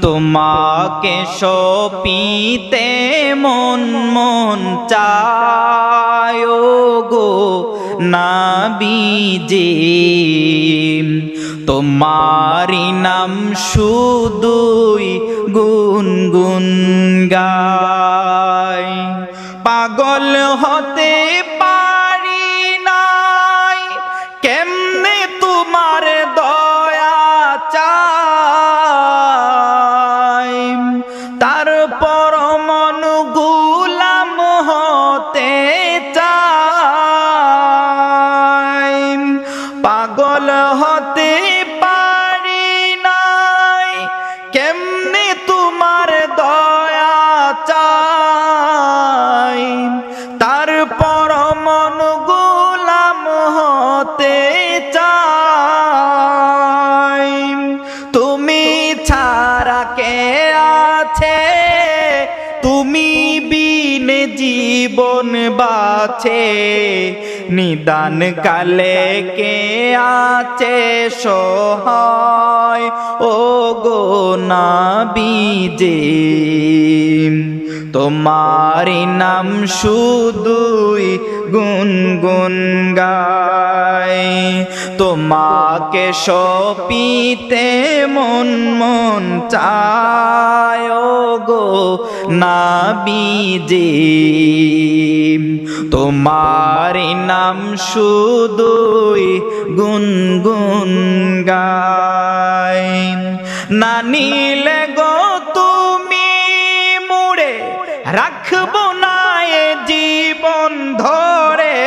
তোমাকে সপিতে মন মন চায় গো নবীজি, তোমারি নাম শুধুই গুনগুন গায়। পাগল হতে পারি নাই, কেমনে তোমার দয়া চাই, তারপর মন গুলাম হতে চাই। পাগল হতে পারি নাই, কেমনে তোমার দয়া চাই, তারপর মন গুলাম হতে চাই। তুমি ছাড়া কে আছে, তুমি বিনে জীবন বাছে, নিদান কালে কে আছে সহায় ও গো নবীজি, তোমারি নাম শুধুই গুনগুন গায়। তোমাকে সপিতে মন মন চায় গো নবীজি, তোমারি নাম শুধুই গুনগুন গায়। না নিলে গো তুমি মুড়ে রাখবো না এ জীবন ধরে,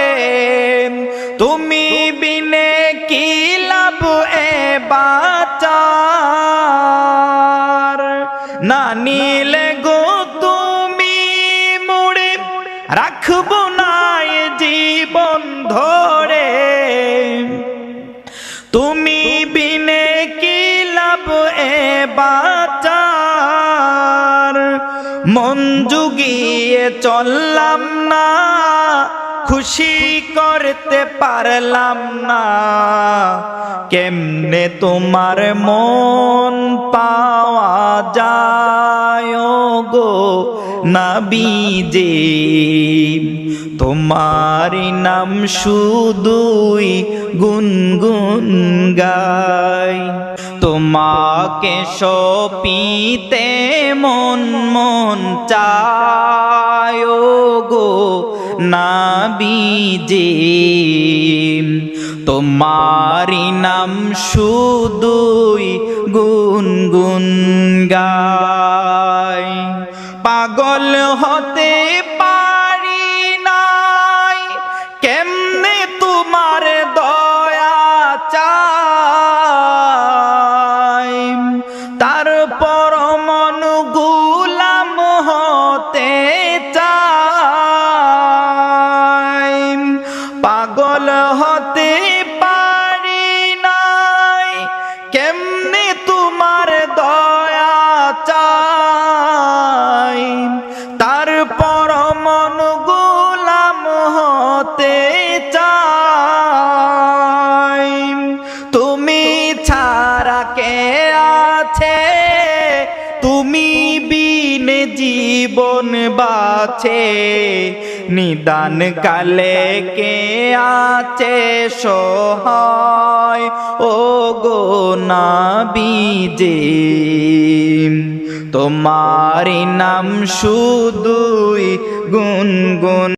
তুমি বিনে কি লাভ এ বাঁচার। না নিলে গো তুমি মুড়ে রাখবো না এ জীবন ধরে, তুমি বিনে কি লাভ এ বাঁচার। মন জুগিয়ে চললাম না, খুশি করতে পারলাম না, কেমনে তোমার মন পাওয়া যায় গো নবীজি, তোমারি নাম শুধুই গুনগুন গায়। তোমাকে সপিতে মন মন চায় গো নবীজি, তোমারি নাম শুধুই গুনগুন গায়। পাগল হতে পারি নাই, কেমনে তোমার দয়া চাই, তারপর মন গুলাম হতে চাই। পাগল হতে পারি নাই, কেমনে তোমার দয়া চাই, তারপর মন গুলাম হতে চাই। তুমি ছাড়া কে আছে, তুমি বিনে জীবন বাছে, নিদান কালে কে আছে সহায় ও গো নবীজি, তোমারি নাম শুধুই গুনগুন